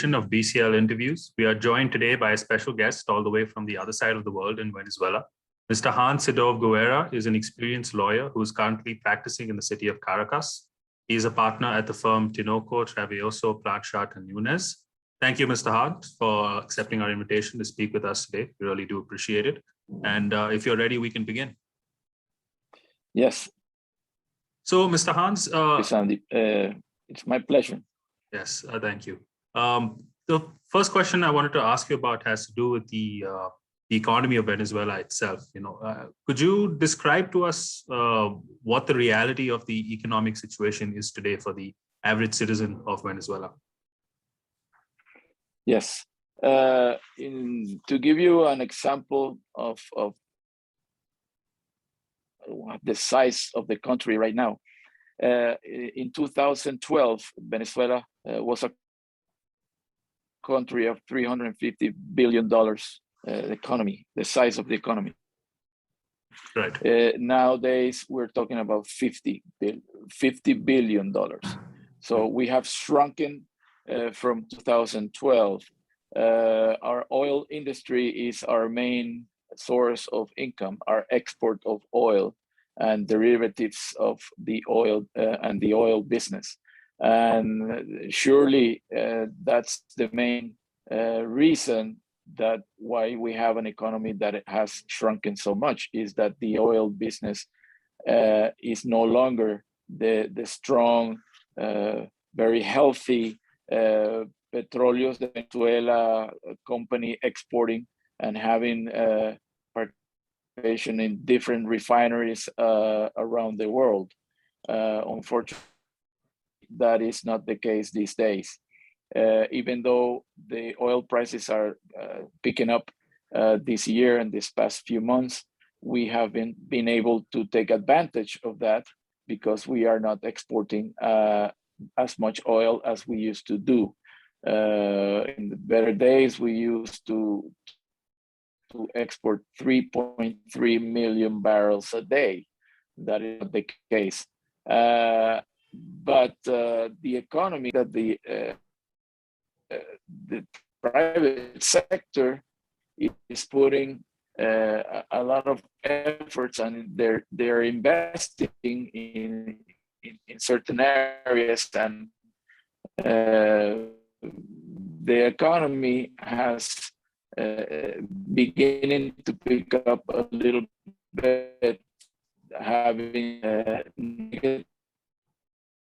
Of BCL interviews. We are joined today by a special guest all the way from the other side of the world in Venezuela. Mr. Sydow of Guevera is an experienced lawyer who is currently practicing in the city of Caracas. He is a partner at the firm Tinoco, Travioso, Platshart and Nunez. Thank you, Mr. Hart, for accepting our invitation to speak with us today. We really do appreciate it. And if you're ready, we can begin. Yes. So, Mr. Hans. Sandy, it's my pleasure. Yes, thank you. The first question I wanted to ask you about has to do with the economy of Venezuela itself. Could you describe to us what the reality of the economic situation is today for the average citizen of Venezuela? Yes. To give you an example of the size of the country right now, in 2012, Venezuela was a country of $350 billion economy, the size of the economy. Right. Nowadays, we're talking about $50 billion. So we have shrunken from 2012. Our oil industry is our main source of income, our export of oil and derivatives of the oil and the oil business. And surely that's the main reason that why we have an economy that it has shrunken so much, is that the oil business is no longer the strong, very healthy Petróleos de Venezuela company exporting and having participation in different refineries around the world. Unfortunately, that is not the case these days. Even though the oil prices are picking up this year and this past few months, we have been able to take advantage of that because we are not exporting as much oil as we used to do. In the better days, we used to export 3.3 million barrels a day. That is not the case. But the economy that the private sector is putting a lot of efforts, and they're investing in certain areas, and the economy has beginning to pick up a little bit, having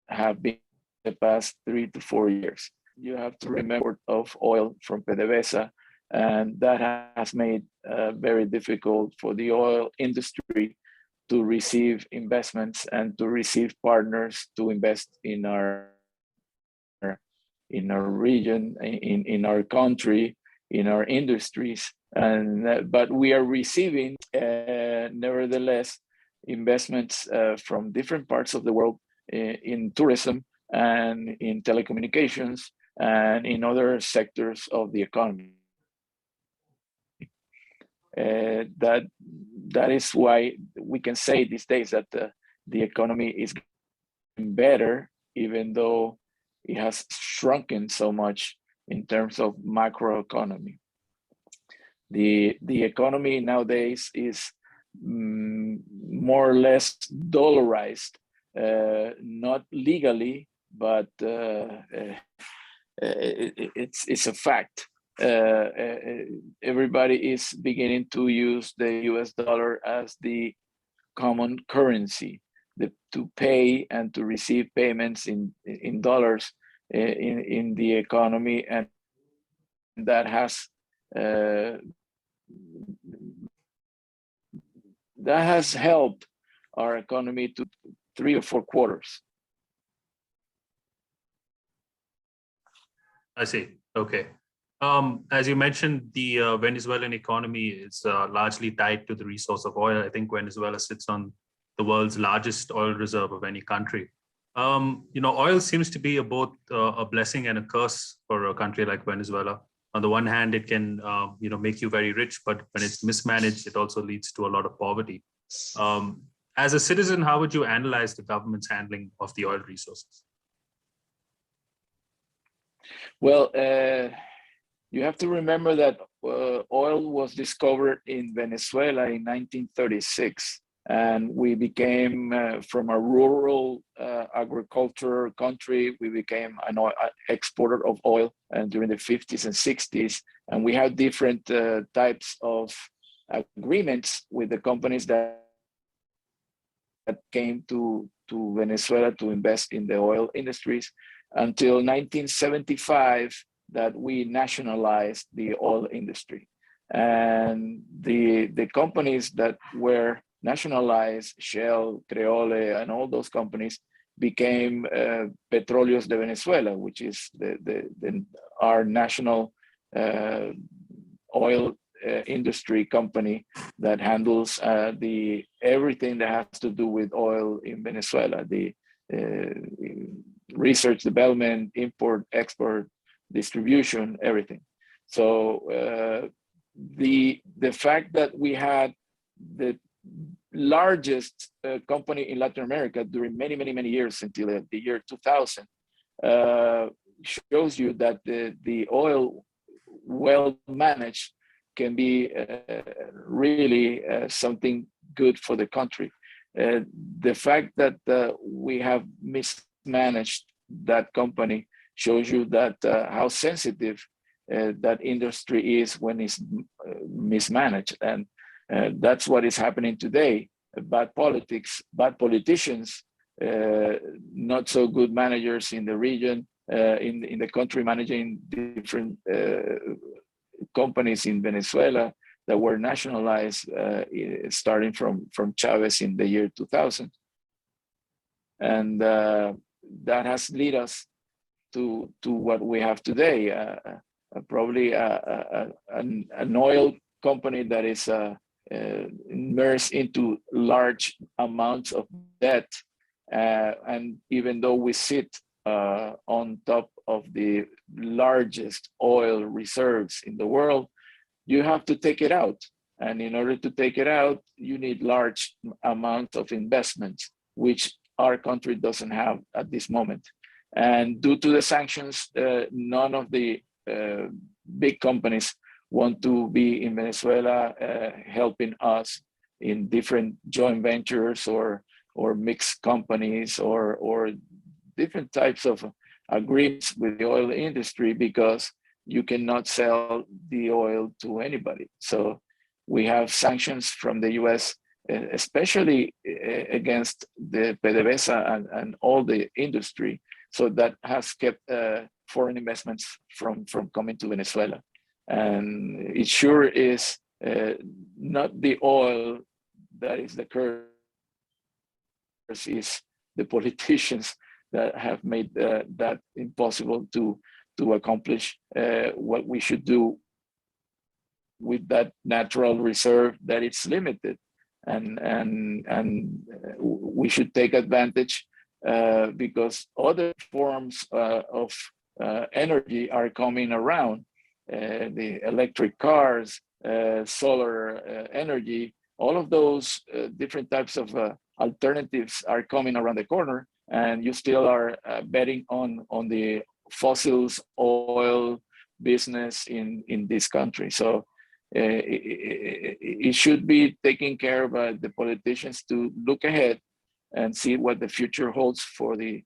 have been the past 3 to 4 years. You have to remember of oil from PDVSA, and that has made very difficult for the oil industry to receive investments and to receive partners to invest in our region, in our country, in our industries. And but we are receiving nevertheless investments from different parts of the world in tourism and in telecommunications and in other sectors of the economy. That is why we can say these days that the economy is getting better, even though it has shrunken so much in terms of macroeconomy. The economy nowadays is more or less dollarized, not legally, but it's a fact. Everybody is beginning to use the US dollar as the common currency, to pay and to receive payments in dollars in the economy, and that has helped our economy to 3 or 4 quarters. I see. Okay. As you mentioned, the Venezuelan economy is largely tied to the resource of oil. I think Venezuela sits on the world's largest oil reserve of any country. Oil seems to be both a blessing and a curse for a country like Venezuela. On the one hand, it can make you very rich, but when it's mismanaged, it also leads to a lot of poverty. As a citizen, how would you analyze the government's handling of the oil resources? Well, you have to remember that oil was discovered in Venezuela in 1936, and we became, from a rural agriculture country, we became an exporter of oil during the 50s and 60s, and we had different types of agreements with the companies that came to Venezuela to invest in the oil industries until 1975, that we nationalized the oil industry. And the companies that were nationalized, Shell, Creole, and all those companies became Petróleos de Venezuela, which is our national oil industry company that handles everything that has to do with oil in Venezuela, the research, development, import, export, distribution, everything. So the fact that we had the largest company in Latin America during many years until the year 2000 shows you that the oil well managed can be really something good for the country. The fact that we have mismanaged that company shows you that how sensitive that industry is when it's mismanaged. And that's what is happening today. Bad politics, bad politicians, not so good managers in the region, in the country, managing different companies in Venezuela that were nationalized starting from Chavez in the year 2000. And that has led us to what we have today, probably an oil company that is immersed into large amounts of debt. And even though we sit on top of the largest oil reserves in the world, you have to take it out. And in order to take it out, you need large amounts of investments, which our country doesn't have at this moment. And due to the sanctions, none of the big companies want to be in Venezuela helping us in different joint ventures or mixed companies or different types of agreements with the oil industry, because you cannot sell the oil to anybody. So we have sanctions from the US, especially against the PDVSA and all the industry. So that has kept foreign investments from coming to Venezuela. And it sure is not the oil that is the curse, is the politicians that have made that impossible to accomplish what we should do with that natural reserve, that it's limited, and we should take advantage because other forms of energy are coming around, the electric cars, solar energy, all of those different types of alternatives are coming around the corner, and you still are betting on the fossils oil business in this country. So it should be taken care of by the politicians to look ahead and see what the future holds for the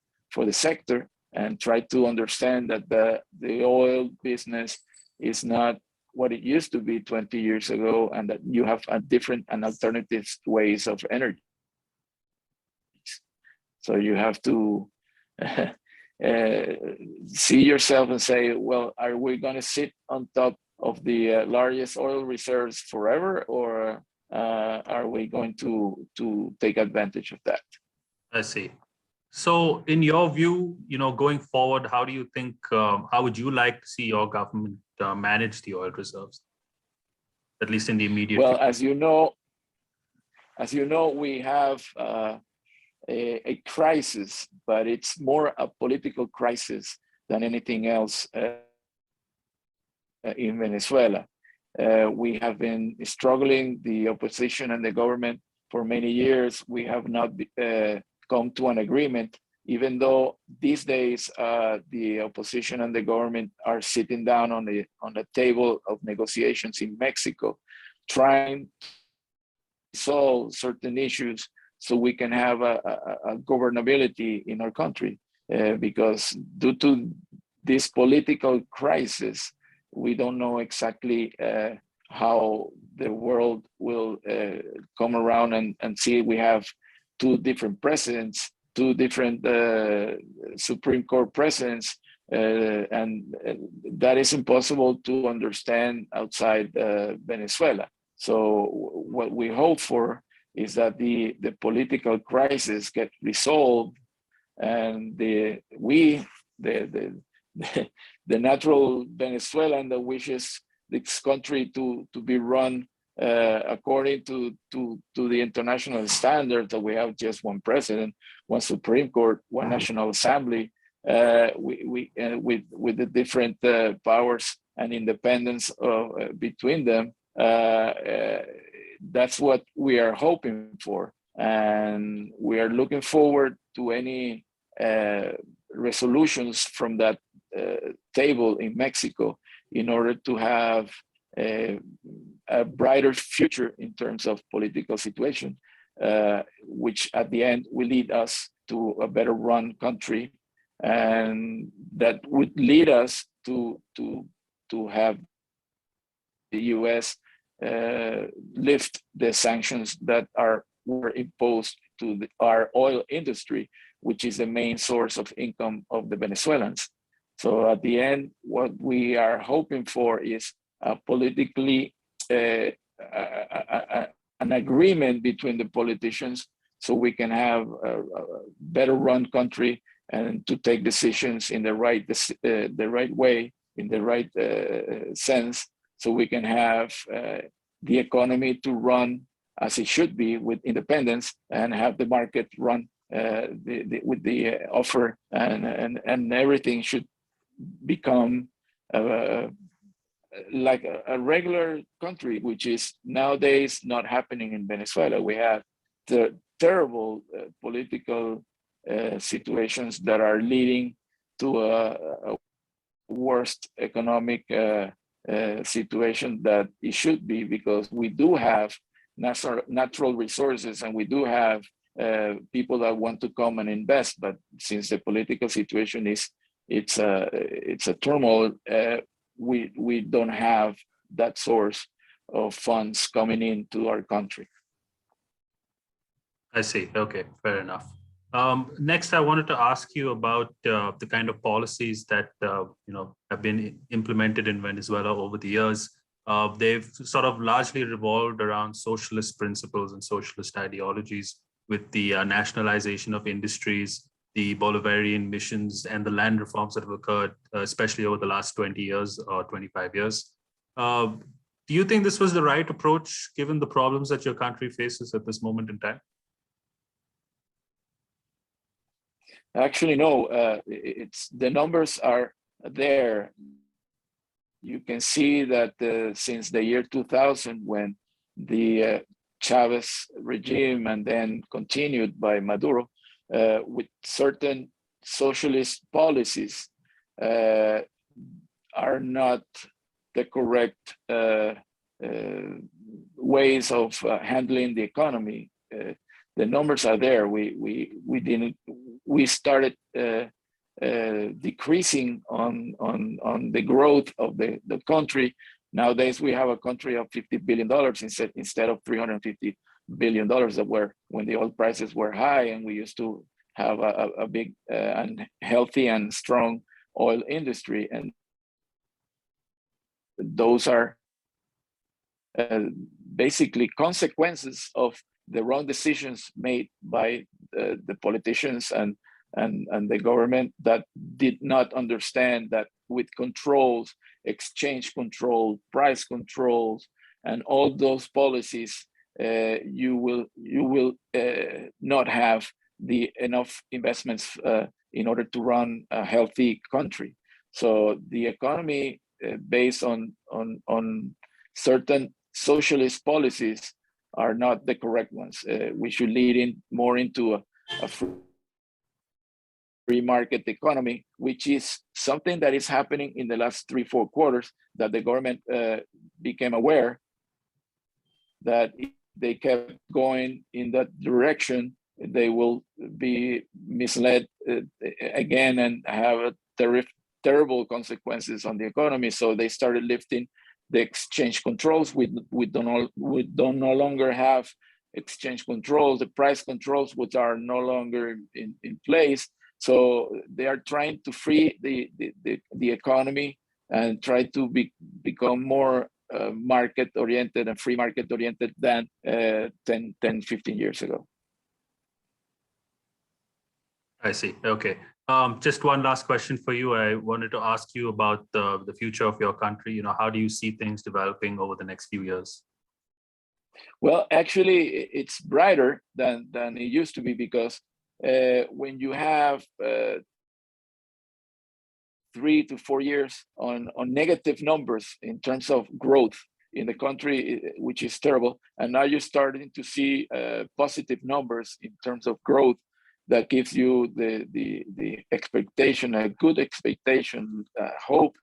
sector, and try to understand that the oil business is not what it used to be 20 years ago, and that you have a different and alternative ways of energy. So you have to see yourself and say, well, are we going to sit on top of the largest oil reserves forever, or are we going to take advantage of that? I see. So in your view, going forward, how do you think, how would you like to see your government manage the oil reserves, at least in the immediate future? Well, as you know, we have a crisis, but it's more a political crisis than anything else in Venezuela. We have been struggling, the opposition and the government, for many years. We have not come to an agreement even though these days the opposition and the government are sitting down on the table of negotiations in Mexico, trying to solve certain issues so we can have a governability in our country. Because due to this political crisis, we don't know exactly how the world will come around and see. We have two different presidents, two different Supreme Court presidents, and that is impossible to understand outside Venezuela. So what we hope for is that the political crisis get resolved, and the natural Venezuelan that wishes this country to be run according to the international standards, that we have just one president, one Supreme Court, one National Assembly, with the different powers and independence between them. That's what we are hoping for, and we are looking forward to any resolutions from that table in Mexico in order to have a brighter future in terms of political situation, which at the end will lead us to a better run country, and that would lead us to have the US lift the sanctions that were imposed to our oil industry, which is the main source of income of the Venezuelans. So at the end, what we are hoping for is politically an agreement between the politicians, so we can have a better run country and to take decisions in the right way, in the right sense, so we can have the economy to run as it should be, with independence, and have the market run with the offer, and everything should become like a regular country, which is nowadays not happening in Venezuela. We have the terrible political situations that are leading to a worst economic situation that it should be, because we do have natural resources, and we do have people that want to come and invest, but since the political situation it's a turmoil, we don't have that source of funds coming into our country. I see. Okay, fair enough. Next, I wanted to ask you about the kind of policies that have been implemented in Venezuela over the years. They've sort of largely revolved around socialist principles and socialist ideologies, with the nationalization of industries, the Bolivarian missions, and the land reforms that have occurred, especially over the last 20 years or 25 years. Do you think this was the right approach, given the problems that your country faces at this moment in time? Actually, no. It's the numbers are there. You can see that since the year 2000, when the Chavez regime, and then continued by Maduro, with certain socialist policies, are not the correct ways of handling the economy. The numbers are there. We started decreasing on the growth of the country. Nowadays, we have a country of $50 billion instead of $350 billion that were when the oil prices were high, and we used to have a big and healthy and strong oil industry. And those are basically consequences of the wrong decisions made by the politicians and the government, that did not understand that with controls, exchange control, price controls, and all those policies, you will not have enough investments in order to run a healthy country. So the economy based on certain socialist policies are not the correct ones. We should lead more into a free free market economy, which is something that is happening in the last 3-4 quarters, that the government became aware that if they kept going in that direction, they will be misled again and have a terrible consequences on the economy. So they started lifting the exchange controls. We don't no longer have exchange controls, the price controls, which are no longer in place. So they are trying to free the economy and try to become more market oriented and free market oriented than 10, 15 years ago. I see. Okay. Just one last question for you. I wanted to ask you about the future of your country. You know, how do you see things developing over the next few years? Well, actually, it's brighter than it used to be, because when you have 3 to 4 years on negative numbers in terms of growth in the country, which is terrible, and now you're starting to see positive numbers in terms of growth, that gives you the expectation, a good expectation, hope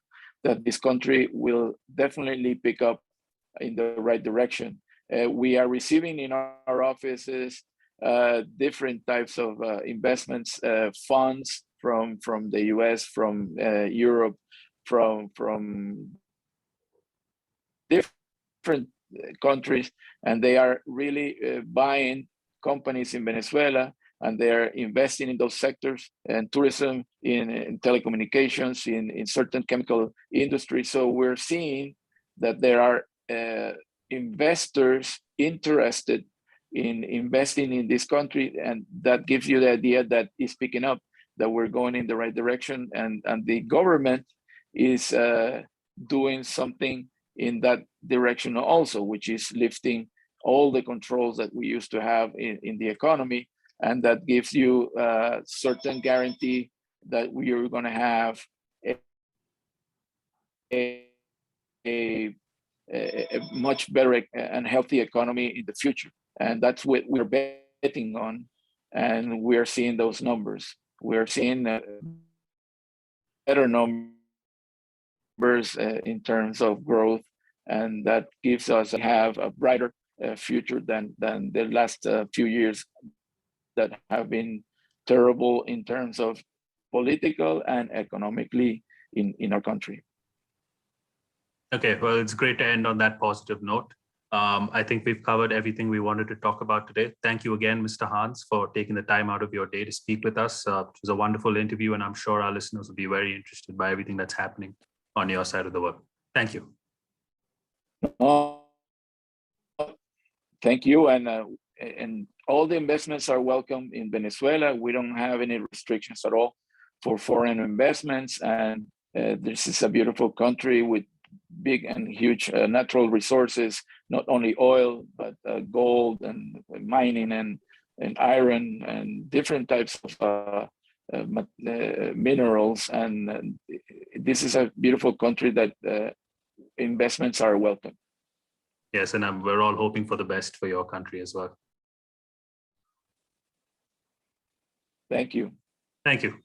that this country will definitely pick up in the right direction. We are receiving in our offices different types of investments, funds from the US, from Europe, from different countries, and they are really buying companies in Venezuela, and they're investing in those sectors, and tourism, in telecommunications, in certain chemical industries. So we're seeing that there are investors interested in investing in this country, and that gives you the idea that it's picking up, that we're going in the right direction, and the government is doing something in that direction also, which is lifting all the controls that we used to have in the economy, and that gives you a certain guarantee that we are going to have a much better and healthy economy in the future. And that's what we're betting on, and we're seeing those numbers. We're seeing better numbers in terms of growth, and that gives us have a brighter future than the last few years that have been terrible in terms of political and economically in our country. Okay, well, it's great to end on that positive note. I think we've covered everything we wanted to talk about today. Thank you again, Mr. Hans, for taking the time out of your day to speak with us. It was a wonderful interview, and I'm sure our listeners will be very interested by everything that's happening on your side of the world. Thank you. Thank you, and all the investments are welcome in Venezuela. We don't have any restrictions at all for foreign investments, and this is a beautiful country with big and huge natural resources, not only oil, but gold and mining and iron and different types of minerals. And this is a beautiful country that investments are welcome. Yes, and we're all hoping for the best for your country as well. Thank you. Thank you.